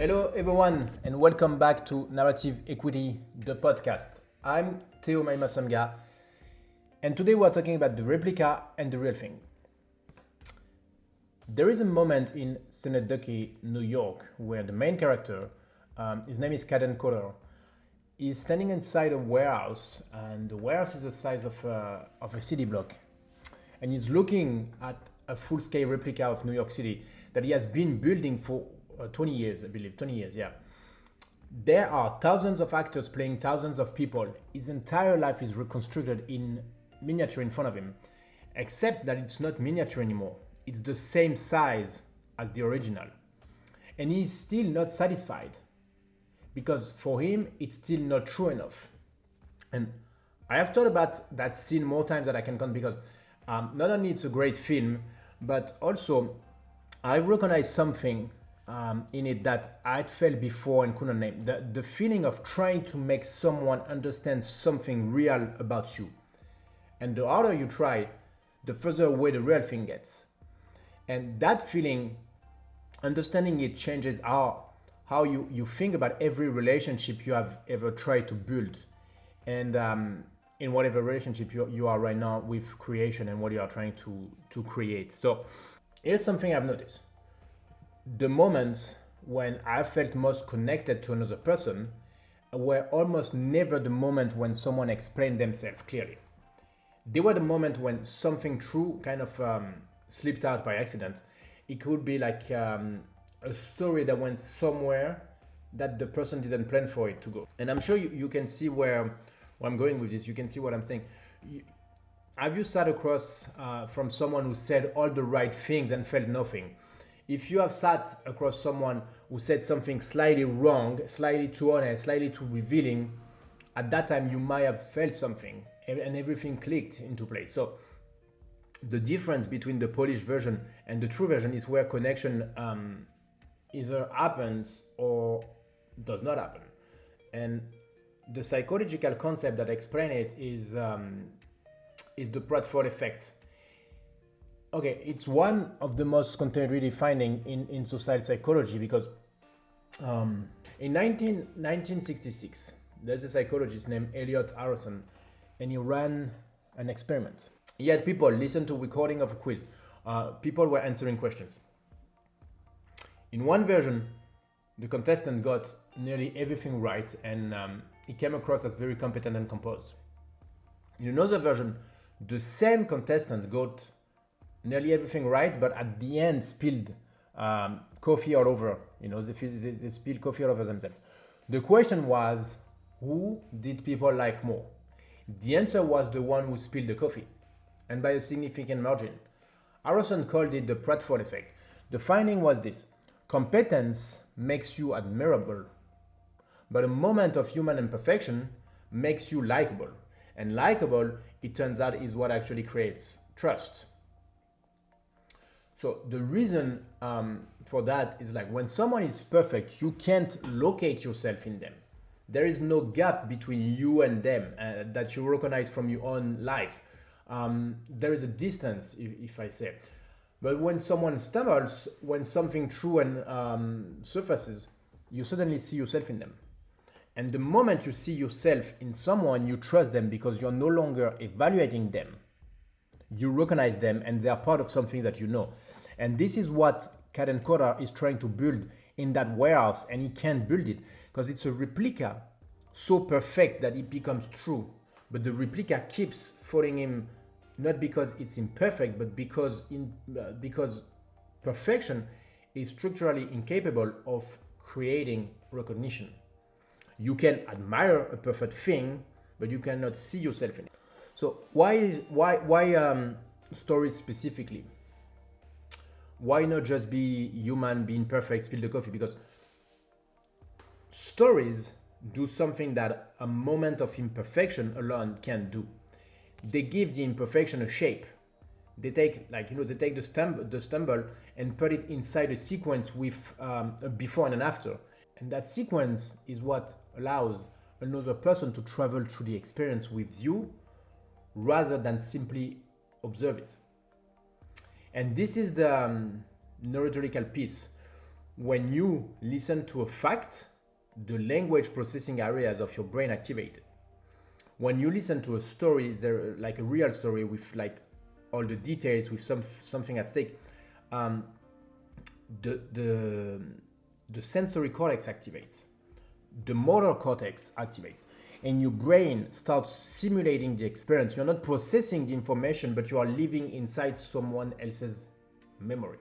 Hello everyone and welcome back to Narrative Equity, the podcast. I'm MAHY-MA-SOMGA and today we're talking about the replica and the real thing. There is a moment in Synecdoche, New York, where the main character, his name is Kaden, is standing inside a warehouse, and the warehouse is the size of a city block. And he's looking at a full-scale replica of New York City that he has been building for 20 years, I believe, 20 years, yeah. There are thousands of actors playing thousands of people. His entire life is reconstructed in miniature in front of him, except that it's not miniature anymore. It's the same size as the original. And he's still not satisfied because for him, it's still not true enough. And I have thought about that scene more times than I can count because not only it's a great film, but also I recognize something in it that I'd felt before and couldn't name. The feeling of trying to make someone understand something real about you. And the harder you try, the further away the real thing gets. And that feeling, understanding it changes how you think about every relationship you have ever tried to build. And in whatever relationship you are right now with creation and what you are trying to create. So here's something I've noticed. The moments when I felt most connected to another person were almost never the moment when someone explained themselves clearly. They were the moment when something true kind of slipped out by accident. It could be like a story that went somewhere that the person didn't plan for it to go. And I'm sure you can see where I'm going with this. You can see what I'm saying. Have you sat across from someone who said all the right things and felt nothing? If you have sat across someone who said something slightly wrong, slightly too honest, slightly too revealing, at that time you might have felt something and everything clicked into place. So the difference between the polished version and the true version is where connection either happens or does not happen. And the psychological concept that explains it is the Pratfall Effect. Okay, it's one of the most contemporary findings in social psychology because in 1966, there's a psychologist named Elliot Harrison, and he ran an experiment. He had people listen to recording of a quiz. People were answering questions. In one version, the contestant got nearly everything right, and he came across as very competent and composed. In another version, the same contestant got nearly everything right, but at the end spilled coffee all over. They spilled coffee all over themselves. The question was, who did people like more? The answer was the one who spilled the coffee, and by a significant margin. Harrison called it the Pratfall Effect. The finding was this: competence makes you admirable, but a moment of human imperfection makes you likable. And likable, it turns out, is what actually creates trust. So the reason for that is like when someone is perfect, you can't locate yourself in them. There is no gap between you and them that you recognize from your own life. There is a distance, if I say. But when someone stumbles, when something true and surfaces, you suddenly see yourself in them. And the moment you see yourself in someone, you trust them because you're no longer evaluating them. You recognize them and they are part of something that you know. And this is what Kaden is trying to build in that warehouse, and he can't build it because it's a replica so perfect that it becomes true. But the replica keeps following him, not because it's imperfect, but because perfection is structurally incapable of creating recognition. You can admire a perfect thing, but you cannot see yourself in it. So why stories specifically? Why not just be human, being perfect, spill the coffee? Because stories do something that a moment of imperfection alone can't do. They give the imperfection a shape. They take the stumble and put it inside a sequence with a before and an after. And that sequence is what allows another person to travel through the experience with you rather than simply observe it. And this is the neurological piece When you listen to a fact, the language processing areas of your brain activated. When you listen to a story, there like a real story with like all the details, with something at stake, the sensory cortex activates, the motor cortex activates, and your brain starts simulating the experience. You're not processing the information, but you are living inside someone else's memory.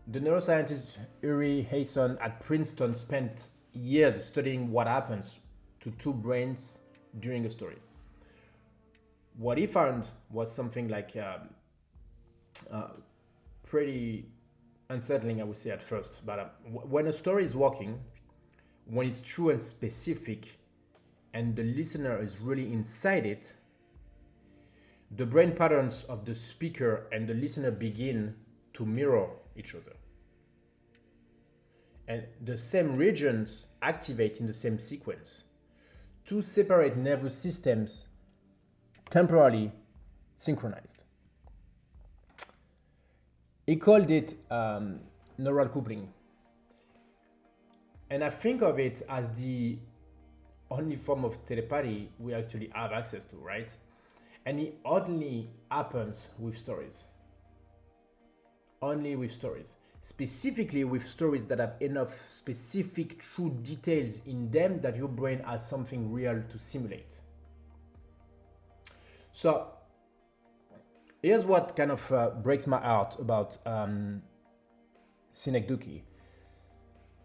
The neuroscientist Uri Hayson at Princeton spent years studying what happens to two brains during a story. What he found was something like pretty unsettling, I would say at first. But when a story is working, when it's true and specific, and the listener is really inside it, the brain patterns of the speaker and the listener begin to mirror each other. And the same regions activate in the same sequence. Two separate nervous systems temporarily synchronized. He called it neural coupling. And I think of it as the only form of telepathy we actually have access to, right? And it only happens with stories. Only with stories. Specifically with stories that have enough specific true details in them that your brain has something real to simulate. So here's what kind of breaks my heart about Synecdoche,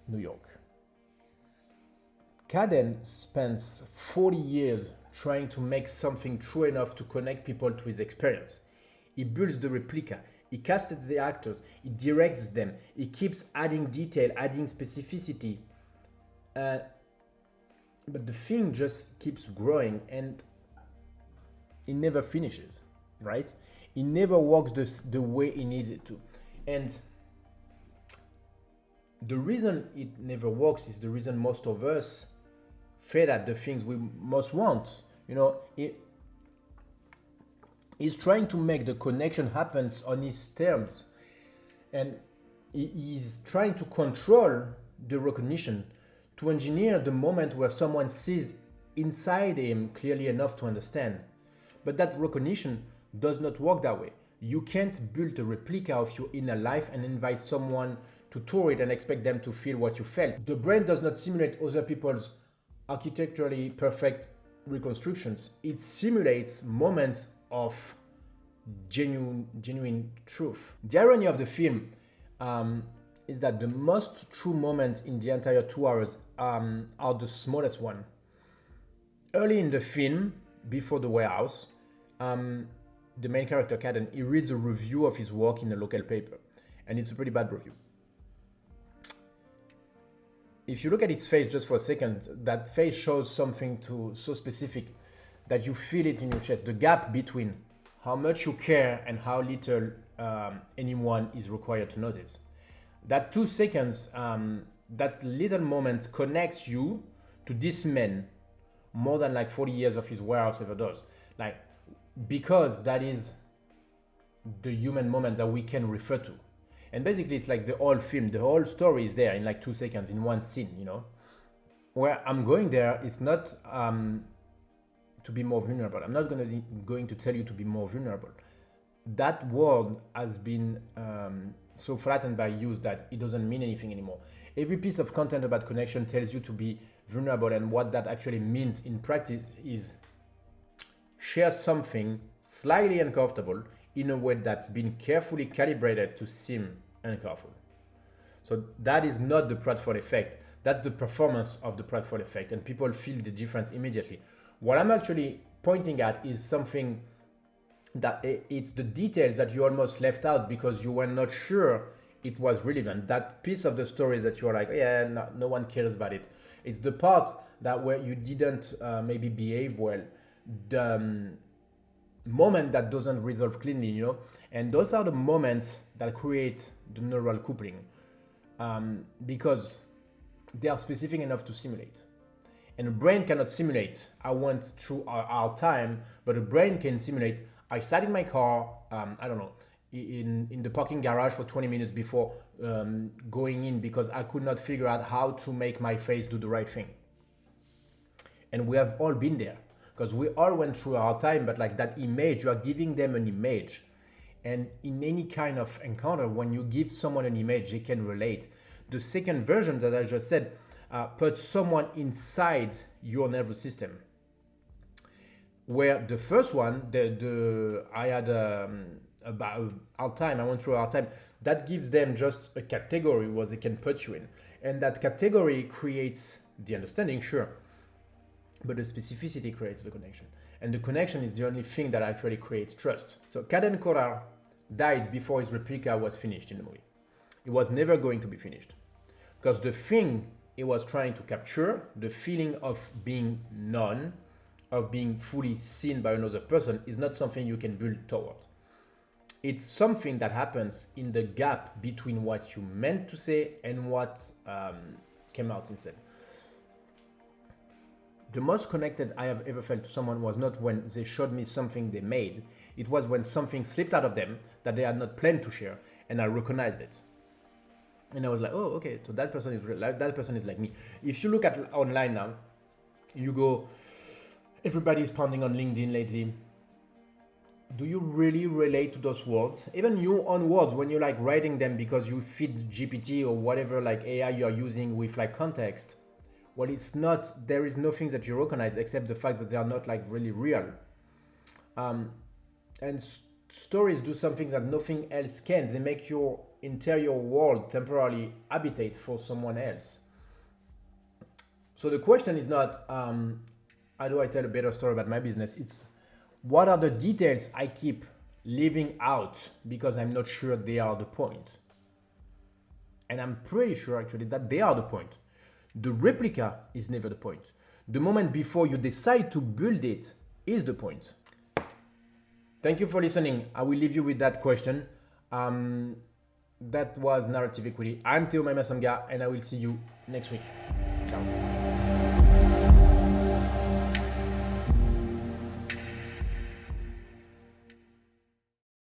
New York. Caden spends 40 years trying to make something true enough to connect people to his experience. He builds the replica, he casts the actors, he directs them, he keeps adding detail, adding specificity. But the thing just keeps growing and it never finishes, right? It never works the way it needs it to. And the reason it never works is the reason most of us fail at the things we most want. You know, he's trying to make the connection happen on his terms. And he's trying to control the recognition, to engineer the moment where someone sees inside him clearly enough to understand. But that recognition does not work that way. You can't build a replica of your inner life and invite someone to tour it and expect them to feel what you felt. The brain does not simulate other people's architecturally perfect reconstructions. It simulates moments of genuine truth. The irony of the film is that the most true moments in the entire 2 hours are the smallest one. Early in the film, before the warehouse, the main character, Caden, he reads a review of his work in a local paper. And it's a pretty bad review. If you look at his face just for a second, that face shows something so specific that you feel it in your chest. The gap between how much you care and how little anyone is required to notice. That 2 seconds, that little moment connects you to this man more than like 40 years of his warehouse ever does. Like, because that is the human moment that we can refer to. And basically it's like the whole film, the whole story is there in like 2 seconds, in one scene, you know. Where I'm going there, it's not to be more vulnerable. I'm not going to tell you to be more vulnerable. That word has been so flattened by use that it doesn't mean anything anymore. Every piece of content about connection tells you to be vulnerable, and what that actually means in practice is share something slightly uncomfortable in a way that's been carefully calibrated to seem uncomfortable. So that is not the Pratfall Effect. That's the performance of the Pratfall Effect, and people feel the difference immediately. What I'm actually pointing at is something that it's the details that you almost left out because you were not sure it was relevant. That piece of the story that you are like, yeah, no one cares about it. It's the part that where you didn't maybe behave well, the moment that doesn't resolve cleanly, you know. And those are the moments that create the neural coupling because they are specific enough to simulate. And a brain cannot simulate, I went through our time, but a brain can simulate, I sat in my car, I don't know, in the parking garage for 20 minutes before going in because I could not figure out how to make my face do the right thing. And we have all been there because we all went through our time, but like that image, you are giving them an image. And in any kind of encounter, when you give someone an image, they can relate. The second version that I just said puts someone inside your nervous system. Where the first one, I had about our time, I went through our time, that gives them just a category where they can put you in. And that category creates the understanding, sure, but the specificity creates the connection. And the connection is the only thing that actually creates trust. So Kaden Korar died before his replica was finished in the movie. It was never going to be finished. Because the thing he was trying to capture, the feeling of being known, of being fully seen by another person, is not something you can build toward. It's something that happens in the gap between what you meant to say and what came out instead. The most connected I have ever felt to someone was not when they showed me something they made. It was when something slipped out of them that they had not planned to share, and I recognized it. And I was like, oh, okay, so that person is like me. If you look at online now, you go, everybody's pounding on LinkedIn lately. Do you really relate to those words? Even your own words, when you're like writing them because you feed GPT or whatever like AI you are using with like context, well, it's not, there is nothing that you recognize except the fact that they are not like really real. And stories do something that nothing else can. They make your interior world temporarily habitat for someone else. So the question is not, how do I tell a better story about my business? It's what are the details I keep leaving out because I'm not sure they are the point. And I'm pretty sure actually that they are the point. The replica is never the point. The moment before you decide to build it is the point. Thank you for listening. I will leave you with that question. That was Narrative Equity. I'm MAHY-MA-SOMGA and I will see you next week. Ciao.